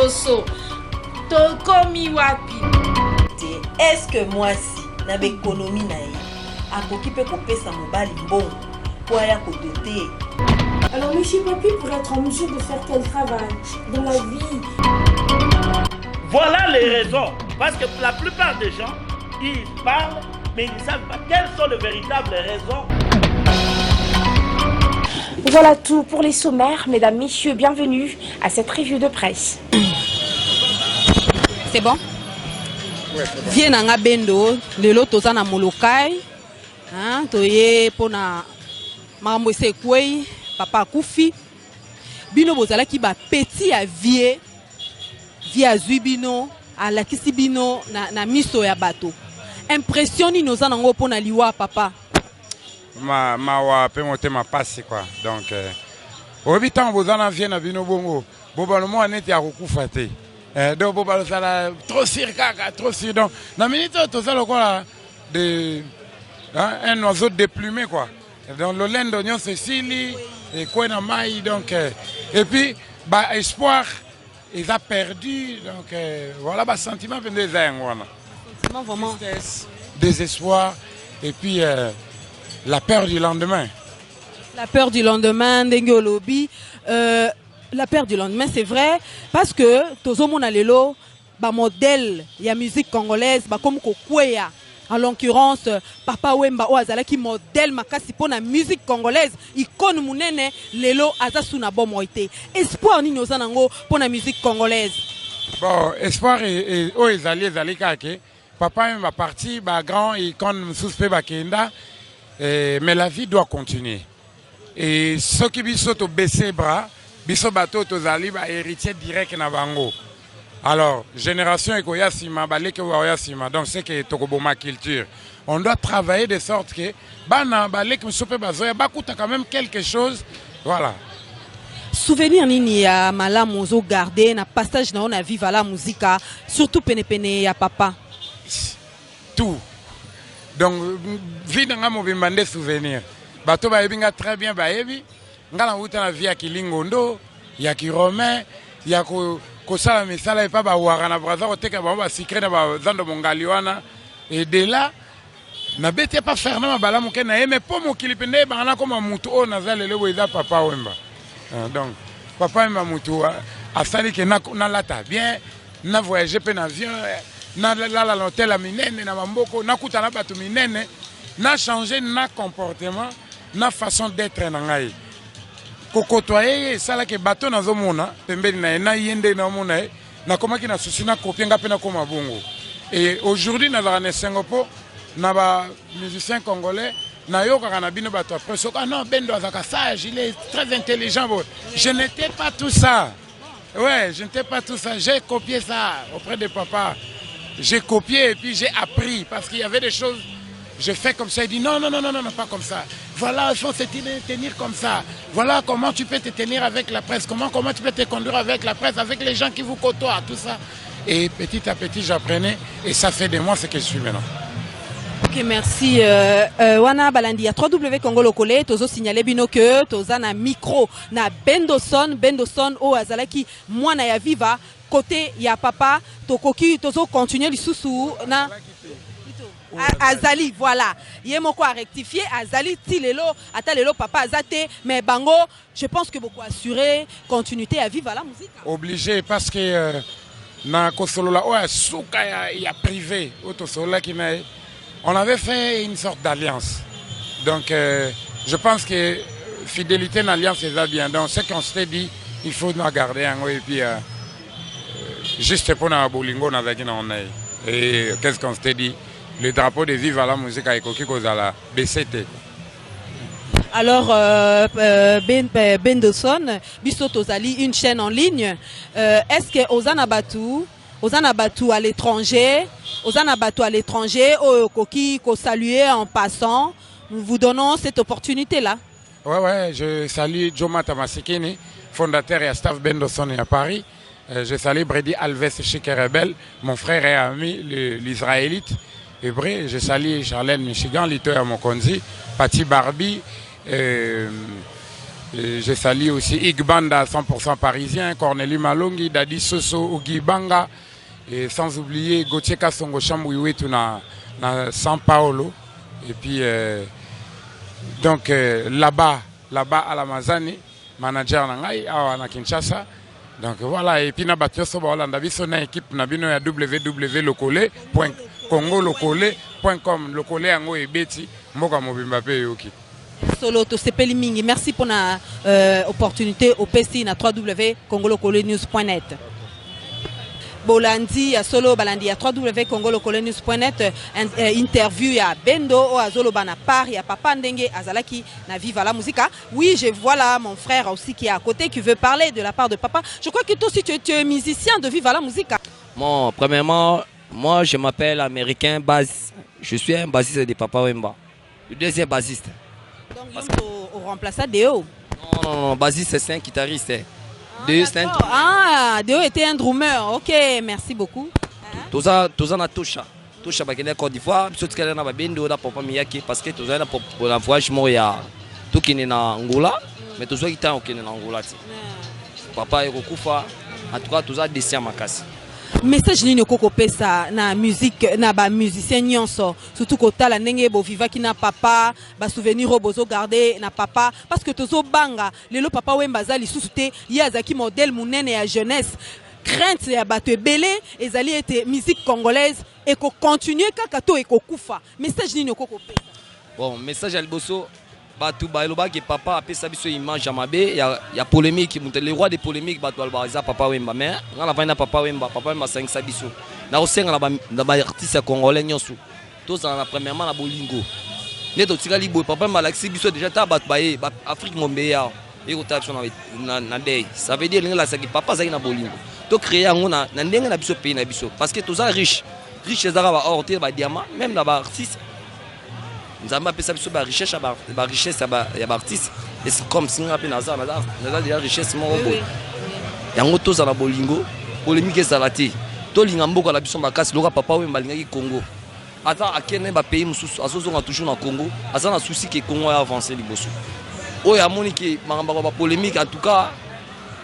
loposo. Tokomi wapi. Est-ce que moi si na économie na ye akoki pe kopesa mobali mbongo pour aya kodoter? Alors monsieur Papi, pour être en mesure de faire quel travail dans la vie? Voilà les raisons. Parce que la plupart des gens, ils parlent, mais ils ne savent pas quelles sont les véritables raisons. Voilà tout pour les sommaires. Mesdames, messieurs, bienvenue à cette revue de presse. C'est bon? Viens nanga bendo, lelo toza na molokai. Hein, toye pona mambo sekwei, papa kufi. Bino bozala ki ba petit à vie via zubino à la kisibino na miso ya bato. Impressionni nos anango pona liwa papa. Ma wa pe monter ma passe quoi. Donc au bitan bozana vient na bino bongo. Bobalo mo aneti ya kokufa te. Donc bobalo sala trop circaca, trop si donc na minute to ça lokola de un oiseau déplumé quoi. Donc le lendo nyon Cécilie et quoi na mai donc et puis bah espoir ils a perdu donc voilà bah sentiment de Sentiment vraiment désespoir et puis la peur du lendemain. La peur du lendemain, ndenge lobby. La peur du lendemain, c'est vrai, parce que tozo mona lelo, ba modèle ya musique congolaise, ba comme Kokweya. En l'occurrence, Papa Wemba o azala ki modèle makasi pour la musique congolaise, icône munene lelo azasu na bon moité. Espoir ni nos anango pour la musique congolaise. Bon, espoir et o ezali kake. Papa Wemba parti, ba grand icône suspect ba kenda. Mais la vie doit continuer. Et ceux qui biso to baisser bras, biso bato to zali ba héritier direct na bango. Alors, génération ekoya sima baleke wa sima. Donc c'est que tokoboma culture. On doit travailler de sorte que bana baleke msope bazoya bakuta quand même quelque chose. Voilà. Souvenir nini ya malamu zo garder na passage na on a viva la musique surtout pene ya papa. Tout. Donc, vie dans mon bimande souvenir. Bato ba ebinga très bien ba ebi. Ngala uta na via kilingondo, ya ki romain, ya ko sala misala e pa ba wara na braza ko teka ba secret na ba zando mongali wana. Et de là, na bete pas faire na bala mo ke na eme po mo kilipende ba na ko mutu o na zalele wo eza papa Wemba. Donc, papa Wemba mutu asali ke na lata bien, na voyager pe na avion. Na la l'hôtel à minene na mamboko na kutana batu minene na changer na comportement na façon d'être na ngai kokotoyer sala ke bato na zomona pembeni na yende na mona na komaki na susi na kopienga pe na koma bongo. Et aujourd'hui na la Sengopo na ba musicien congolais na yoka kana bino bato après soka non bendo azaka sage, il est très intelligent. Je n'étais pas tout ça. Ouais, je n'étais pas tout ça. J'ai copié ça auprès de papa. J'ai copié et puis j'ai appris parce qu'il y avait des choses, je fais comme ça, il dit non, pas comme ça. Voilà, il faut se tenir comme ça. Voilà comment tu peux te tenir avec la presse, comment tu peux te conduire avec la presse, avec les gens qui vous côtoient, tout ça. Et petit à petit, j'apprenais et ça fait de moi ce que je suis maintenant. Ok, merci. Wana Balandi, il y a 3W Congo Lokole, tozo signalé bino que toza na micro, na Bendoson o azalaki, moi na ya viva, côté ya papa, tokoki, tozo continuer l'issoussou, na Azali, voilà. Yemoko a rectifié, Azali, Tilelo, Atalelo, papa Azate, mais Bango, je pense que beaucoup assuré, continuité à vivre à la musique. Obligé parce que na Kosolola, il y a privé, on avait fait une sorte d'alliance. Donc, je pense que fidélité dans l'alliance, c'est bien. Donc, ce qu'on s'était dit, il faut nous garder. Et puis, juste pour nous bolingo, et qu'est-ce qu'on s'était dit? Le drapeau de Vive à la musique avec Kokikoza, BCT. Alors, Bendoson, Bissotozali, une chaîne en ligne. Est-ce que Ozana Batou à l'étranger, au Koki, qu'on saluer en passant, nous vous donnons cette opportunité-là? Ouais, je salue Joma Tamasikini, fondateur et staff Bendoson à Paris. Je salue Brady Alves Chikerebel, mon frère et ami, l'Israélite. Et bref, je salue Charlène Michigan, Lito Mokonzi, Pati Barbie, Et je salue aussi Igbanda 100% parisien, Cornélie Malongi, Dadi Soso, Ogi Banga, et sans oublier Gauthier Kassongo Chambouiwetu na San Paolo. Et puis, donc là-bas à la Mazani, manager Nangai, à Kinshasa. Donc voilà, et puis na batio soba Hollande, biso na équipe na bino ya www.congolocole.com, lokole yango ebeti, mboka mobimba pe yoki. Solo to sepeli mingi. Merci pour la opportunité au PC na www.congolocolenews.net. Bolandi à solo balandi à www.congolocolenews.net interview à Bendo o azolo bana part ya papa ndenge azalaki na viva la musica. Oui, je vois là mon frère aussi qui est à côté qui veut parler de la part de papa. Je crois que toi aussi tu es musicien de viva la musica. Bon, premièrement, moi je m'appelle Américain Baz. Je suis un bassiste de Papa Wemba. Le deuxième bassiste. Donc au remplaçant Deo. Non, bassiste c'est un guitariste. Deo était un drummer. Ok, merci beaucoup. Toza na Tosha bakende Côte d'Ivoire, biso tikala na babendo na papa miyaki parce que toza na pour la voyage moya tokine na Angola, mais toza kita okene na Angola ti. Papa ekokufa, en tout cas toza décès makasi. Message nini okoko pesa na musique na ba musicien nyonso surtout kotala ndenge bo vivaki na papa ba souvenir bozo garder na papa parce que tozo banga lelo papa Wemba za lisusu te yazaki modèle munene ya jeunesse crainte ya bato ebele ezali ete musique congolaise et ko continuer kaka to ekokufa. Message nini okoko pesa? Bon, message à liboso bato baloba ke papa apesa biso image mabe ya polémique, le roi des polémiques bato balbaza papa Wemba, mais ngala vana papa Wemba 5 biso na osenga na ba artiste congolais nyonso toza na premièrement na bolingo neto tikali boy papa Wemba laxi biso déjà ta bato baye Afrique mombeya et rotation na day, ça veut dire ngala saki papa zaki na bolingo to créer ngo na ndenge na biso pays na biso parce que toza riche ezaka ba or te ba diamant même na ba artiste. Nous avons appelé ça la richesse ya artiste. Et c'est comme si nous avons appelé la richesse. Yango toza na bolingo, polémique ezalati. To linga mboka la biso makasi loka papa Wemba lingaki Congo. Ata akene ba pays mususu azozonga toujours na Congo, aza na souci que Congo a avancé liboso. Oyo amoni ke makamba ba polémique en tout cas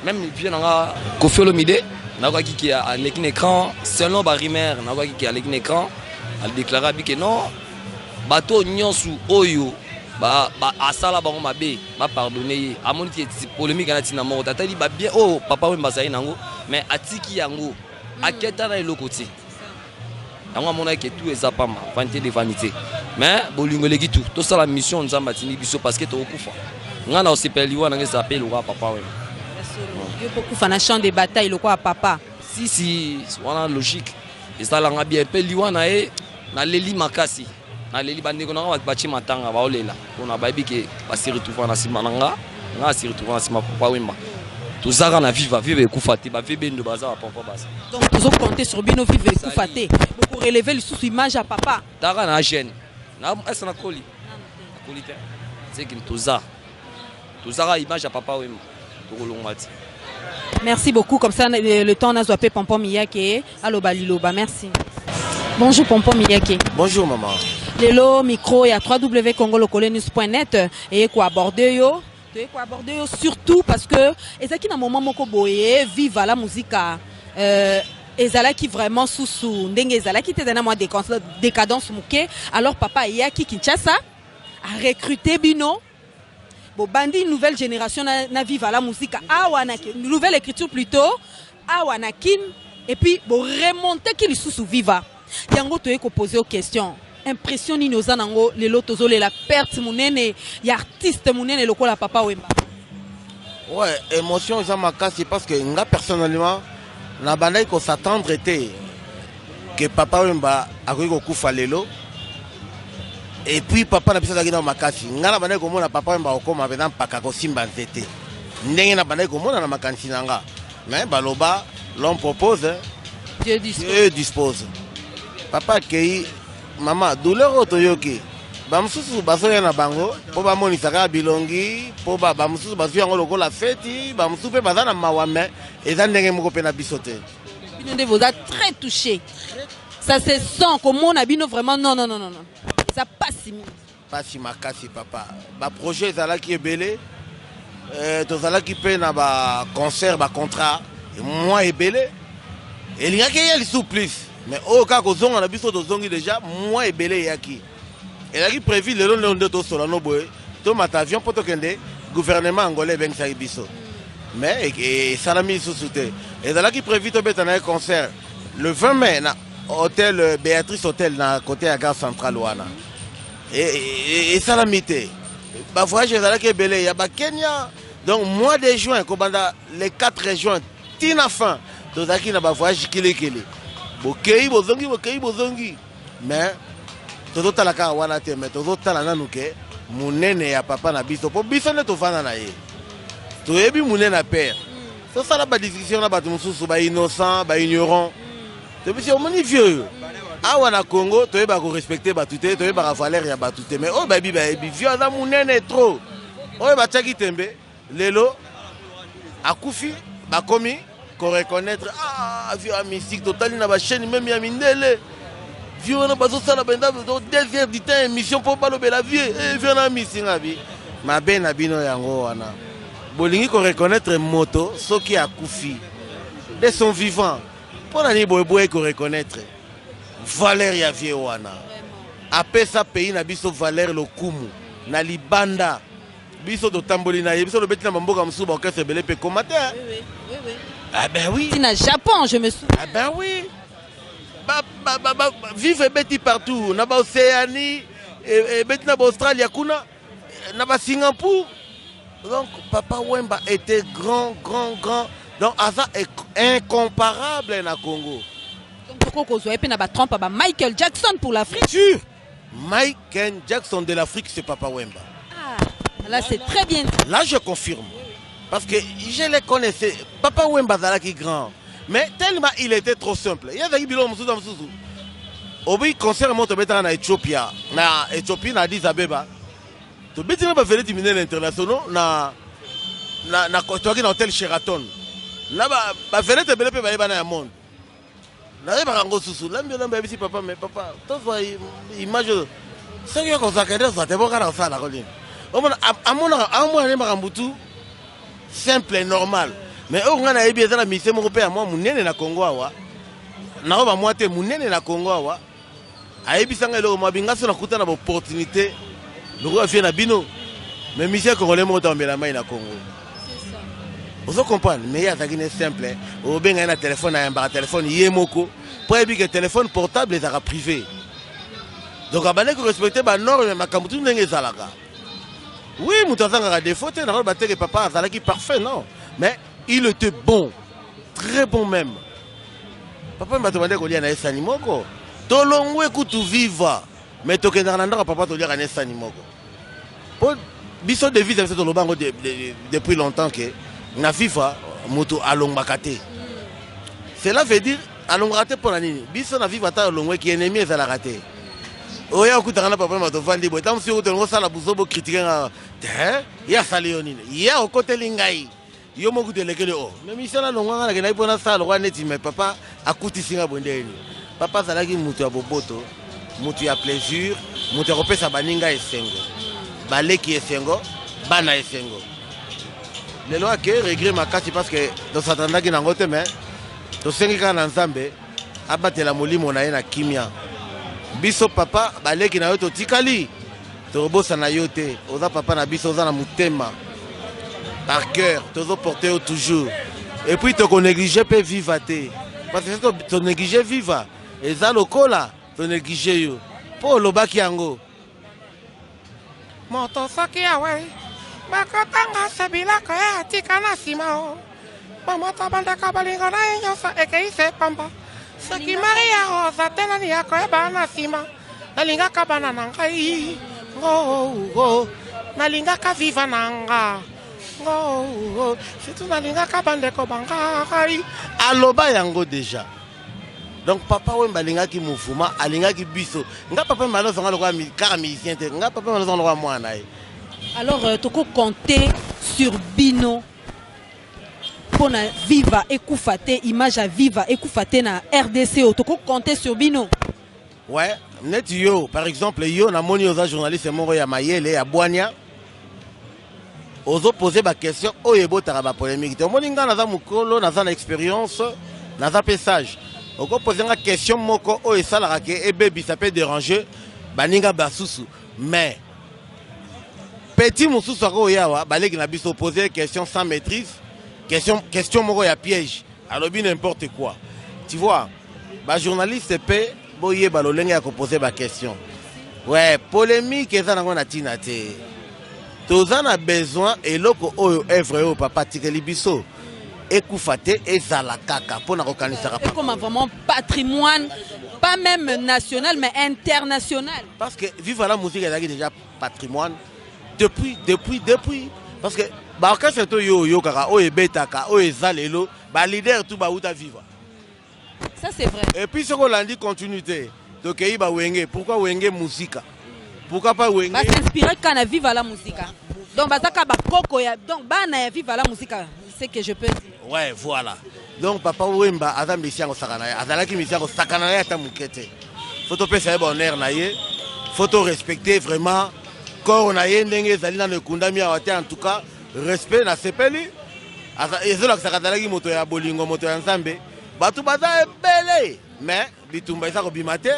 même vient nga Koffi Olomide na kwa ki a l'écran écran selon ba Rimer na kwa ki a l'écran écran elle déclara que non bato nyonsu oyo ba asala bango mabe ba pardonner amoni ti polémique na tina moko tatali ba bien oh papa Wemba sai nango mais atiki yango aketa na elokoti yango amona ke tout ezapama vanité de vanité mais bolingo leki tout to sala mission nzamba tini biso parce que to okufa ngana osepeli wana ngezape lo papa Wemba yo pokufa na champ de bataille lo kwa papa si wana logique ezala nga bien pe liwana e na leli makasi na leli bandeko na bachi matanga baolela on a baby ke ba se retrouver na sima nga se retrouver na sima papa Wemba tozaka na viva ekufa te ba vebendo baza papa basa donc tozo compter sur bino vive ekufa te pour relever le sous image à papa dara na jeune na esa na koli te c'est que tozaka image à papa Wemba to ti. Merci beaucoup, comme ça le temps n'a pas Pompon Miyake aloba liloba. Merci. Bonjour Pompon Miyake. Bonjour maman. Lelo micro et à www.congolocolenews.net et quoi aborder yo surtout parce que ezaki na moment moko boye viva la musica ezalaki vraiment sous ndenge ezalaki te na moi décadence muke alors papa yaki Kinshasa a recruté bino bandi nouvelle génération na viva la musique nouvelle écriture plutôt awanakin et puis remonter qui sous viva yango to eko poser aux questions impression ni nos anango les lotozo la perte munene ya artiste munene lokola papa Wemba. Ouais, émotion ça m'a cassé parce que nga personnellement na bandai ko s'attendre était que papa Wemba akoki kufa lelo. Et puis papa na biso zaki na makasi ngana bandai ko mona papa Wemba okoma bena paka ko simba nzete ndenge na bandai ko mona na makanisi nanga mais baloba l'homme propose Dieu dispose papa kei mama douleur otoyoki bamususu basoya na bango po bamonisaka bilongi po bamususu bazuya ngo lokola feti bamususu pe bazana mawame eza ndenge moko pe na biso te bino nde vous êtes très touché ça se sent comme on a bino vraiment non ça passe makasi papa ba projet ezalaki ebele tozalaki mpe na baconcert bacontrat mwa ebele elingaki eya lisu plus mais oyo kaka kozonga na biso tozongi déjà mwa ebele eyaki elaki prévu lelo lelo nde tosola no boye tomata avion mpo tokende gouvernement angolais ebengisaki biso mais esalami lisusu te ezalaki prévu tobeta na ye concert le 20 mai na hôtel Béatrice Hôtel na côté ya gare centrale wana esalami te bavoyage ezalaki ebele ya bakenya donc mois de juin kobanda les 4 juin tina fin tozalaki na bavoyage kilikili bokei bozongi mais tozotala kaka wana te mais tozotala nanu ke munene ya papa na biso mpo biso nde tovanda na ye toyebi munene ya père tosala badiscussion na bato mosusu bainnocent baignorant tobisi omoni vieux oyo awa na Congo toyeba korespecte bato te toyebaka valeur ya bato te mais oyo bayebi vieux aza munene trop oyo batiaki tembe lelo akufi bakomi koreconnaître vieux ya mystique totali na bachaîne même ya mindele vieux wana bazosala benda 2 heures du temps émission mpo balobela vieux vieux na misinga bi mabe na bino yango wana bolingi koreconnaître moto soki akufi de son vivant mpo na nini boyeboye koreconnaître valeur ya vieux wana apesa pays na biso valeur lokumu na libanda biso totamboli na ye biso lobeti na bamboka mosusu baorchestre ebele mpe koma te ah ben oui na Japon je me souviens ah ben oui vive ebeti partout na baocéanie ebeti na baaustralie kuna na basingapour donc papa Wemba était grand donc aza incomparable na Congo kozwa pe na batrompe ba Michael Jackson pour l'Afrique. Sûr. Michael Jackson de l'Afrique c'est papa Wemba. Là c'est très bien. Là je confirme parce que je le connaissais papa Wemba zalaki grand mais tellement il était trop simple. Il y avait bilo mususu obi concert moto betana na Éthiopie na Addis Abeba. To betina ba venir terminer international na toki na hôtel Sheraton. Là ba venir te bele pe ba na monde. Na ba rango susu lambi bisi papa mais papa to vois image ça qui ko zakere ça te boka na sala ko lini. Amona ne makambutu simple et normal. Mais on a ebi ezala mission moko pe moi munene na Congo awa. Na ba moi te munene na Congo awa. Ayebisanga eloko mabinga so na kuta na opportunité. Loko afie na bino. Mais mission congolais mo tombela mai na Congo. Vous comprenez, mais il y a des simple. Au bien un téléphone, un téléphone, il y a moko. Pour que téléphone portable est privé. Donc à que respecter ma norme, ma camutu n'est pas. Oui, moutazanga a des fautes, n'a pas que papa Zalaki parfait, non. Mais il était bon, très bon même. Papa m'a demandé qu'on y a un sanimoko. Tolongwe kutu viva, mais tokenanda papa to dire un sanimoko. Pour biso de vie de lobango depuis longtemps que na FIFA moto alongakate. Cela veut dire alongakate pour la nini. Biso na FIFA ta alongwe qui ennemi ezala raté. Oya okutana papa mato vandi bo tam si oto ngosala buzobo critiquer ya salionine. Ya okote lingai. Yo moku de lekele o. Mais misala longwa na kenai pona sala kwa neti mais papa akuti singa bondeni. Papa zalaki mutu ya boboto, mutu ya plaisir, mutu ya kopesa baninga esengo. Baleki esengo, bana esengo. Les lois qui regrettent ma casse parce que dans cette année qui n'a pas été mais dans 5 ans ensemble abattre la molimo na na kimia biso papa balé qui na yoto tikali to bossa na yote oza papa na biso oza na mutema par cœur toujours porter toujours et puis te négliger peut vivre parce que te négliger vivre et ça lokola te négliger yo pour lobaki yango moto saki awe bakotanga sebilaka ya tika na sima o bamata bandaka balingo na ye nyonso ekeise pamba soki maria rosa te nani ya koyeba na nsima nalingaka bana na ngai nalingaka viva na nga surtout nalingaka bandeko banga ngai aloba yango déjà. Donc papa Wemba alingaki mouvement alingaki biso nga papa Wemba alozanga lokwa kaka musicien te nga papa Wemba alozanga lokwa mwana ye. Alors, tu peux compter sur Bino pour na Viva Ekoufate, image à Viva Ekoufate na RDC. Tu peux compter sur Bino. Ouais, net yo, par exemple, yo na moni oza journaliste moko ya Mayele ya Boania. ozo poser ba question oyo ebotaka ba polémique te omoni nga naza mokolo naza na expérience naza pe sage oko poser nga question moko oyo esalaka ke ebebisa pe déranger baninga basusu mais petit mosusu akoyawa baleki na biso poser question sans maîtrise question moko ya piège alobi n'importe quoi tu vois ba journaliste pe boyeba lolenge ya koposer ba question ouais polémique eza nango na tina te toza na besoin eloko oyo œuvre oyo papa tikeli biso ekufa te ezala kaka mpona kokanisaka comme vraiment patrimoine pas même national mais international parce que vive la musique ezalaki déjà patrimoine depuis parce que baorchestre to yo oyokaka oyo ebetaka oyo eza lelo balider tout bauta vivre ça c'est vrai et puis soko olandi continuité tokei bawenge pourquoi wenge musika pourquoi pas wenge va s'inspirer quand na vive la musique donc bazaka bakoko ya donc bana ya vive la musique c'est que je peux dire ouais voilà donc papa Wemba aza misiango sakana ya azalaki misiango sakana ya ta mukete photo pesa bonheur na ye photo respecter vraiment corps na ye ndenge ezali na ekundami awate en tout cas respect na sepeli ezola sakazalaki moto ya bolingo moto ya nzambe batu baza ebele mais bitumba isa ko bimate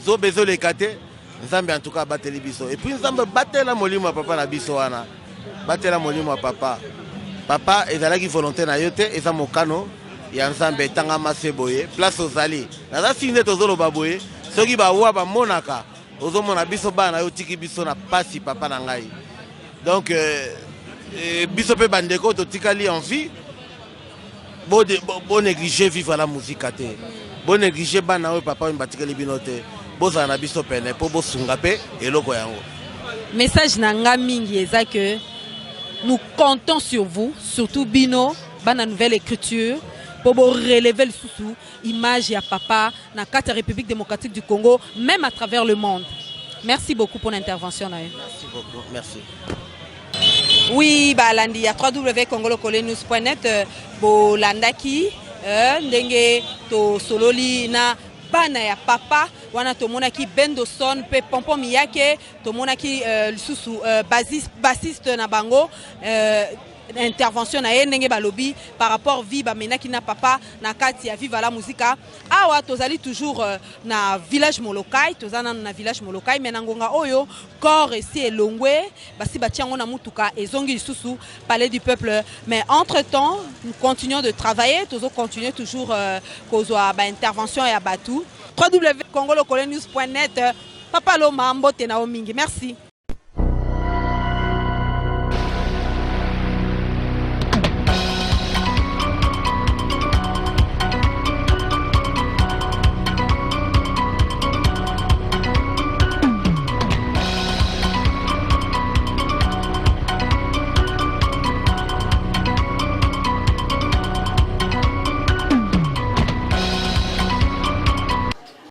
zo bezo lekate nzambe en tout cas bateli biso et puis nzambe batela molimo ya papa na biso wana batela molimo ya papa ezalaki volonté na yo te eza mokano ya nzambe etanga maseboye place ozali naza sinde tozoloba boye soki bawa bamonaka ozomona biso bana yo tiki biso na pasi papa na ngai donc biso pe bandeko totikali en vie bo négliger vivre la musique te bo négliger bana oyo papa oyo batikeli bino te bozala na biso pene po bosunga pe eloko yango message na nga mingi eza que nous comptons sur vous, surtout Bino, bana nouvelle écriture, pour relever le sous image ya papa dans la République démocratique du Congo, même à travers le monde. Merci beaucoup pour l'intervention. Merci beaucoup, merci. Oui, balandi ya www.congolocolenews.net bolandaki ndenge to sololi na bana ya papa wana tomonaki Bendoson pe Pompo Miyake tomonaki lisusu bassiste na bango intervention na ndenge balobi par rapport viba menaki na papa na kati ya viva la musika awa tozali toujours na village Molokai tozana na village Molokai menangonga oyo corps esi elongwe basi batiango na mutuka ezongi lisusu palais du peuple mais entre temps nous continuons de travailler continuer toujours kozwa ba intervention ya batu www.congolocolenews.net papa Loma mbote na omingi merci.